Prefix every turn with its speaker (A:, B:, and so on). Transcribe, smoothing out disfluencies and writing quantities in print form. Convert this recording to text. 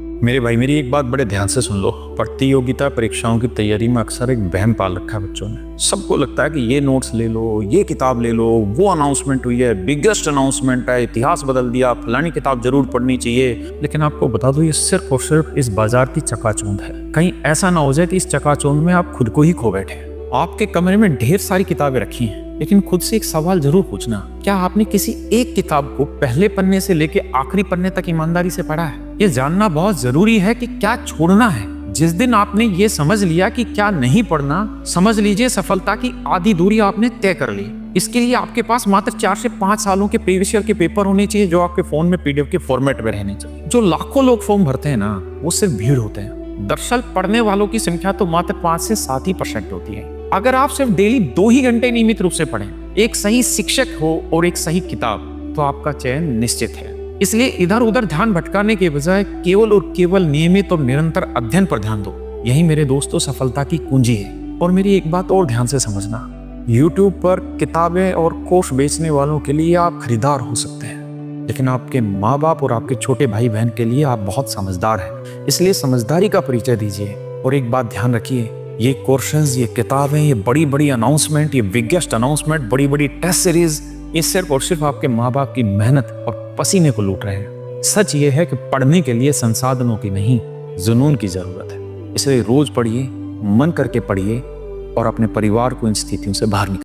A: मेरे भाई, मेरी एक बात बड़े ध्यान से सुन लो। प्रतियोगिता परीक्षाओं की तैयारी में अक्सर एक वहम पाल रखा है बच्चों ने। सबको लगता है कि ये नोट्स ले लो, ये किताब ले लो, वो अनाउंसमेंट हुई है, बिगेस्ट अनाउंसमेंट है, इतिहास बदल दिया, फलानी किताब जरूर पढ़नी चाहिए। लेकिन आपको बता दो, ये सिर्फ और सिर्फ इस बाजार की चकाचौंध है। कहीं ऐसा ना हो जाए कि इस चकाचौंध में आप खुद को ही खो बैठे। आपके कमरे में ढेर सारी किताबें रखी हैं, लेकिन खुद से एक सवाल जरूर पूछना, क्या आपने किसी एक किताब को पहले पन्ने से लेके आखिरी पन्ने तक ईमानदारी से पढ़ा है? ये जानना बहुत जरूरी है कि क्या छोड़ना है। जिस दिन आपने ये समझ लिया कि क्या नहीं पढ़ना, समझ लीजिए सफलता की आधी दूरी आपने तय कर ली। इसके लिए आपके पास मात्र 4 से 5 सालों के प्रीवियस ईयर के पेपर होने चाहिए, जो आपके फोन में पीडीएफ के फॉर्मेट में रहने चाहिए। जो लाखों लोग फॉर्म भरते हैं ना, वो सिर्फ भीड़ होते हैं। दरअसल पढ़ने वालों की संख्या तो मात्र 5 से 7% होती है। अगर आप सिर्फ डेली 2 ही घंटे नियमित रूप से पढ़ें, एक सही शिक्षक हो और एक सही किताब, तो आपका चयन निश्चित है। इसलिए इधर उधर ध्यान भटकाने के बजाय केवल और केवल नियमित और निरंतर अध्ययन पर ध्यान दो। यही मेरे दोस्तों सफलता की कुंजी है। और मेरी एक बात और ध्यान से समझना, YouTube पर किताबें और कोर्स बेचने वालों के लिए आप खरीदार हो सकते हैं, लेकिन आपके माँ बाप और आपके छोटे भाई बहन के लिए आप बहुत समझदार हैं। इसलिए समझदारी का परिचय दीजिए। और एक बात ध्यान रखिए, ये कोर्सेज, ये किताबें, ये बड़ी बड़ी अनाउंसमेंट, ये बिगेस्ट अनाउंसमेंट, बड़ी बड़ी टेस्ट सीरीज, ये सिर्फ और सिर्फ आपके माँ बाप की मेहनत और पसीने को लूट रहे हैं। सच ये है कि पढ़ने के लिए संसाधनों की नहीं, जुनून की जरूरत है। इसलिए रोज पढ़िए, मन करके पढ़िए और अपने परिवार को इन स्थितियों से बाहर निकालिए।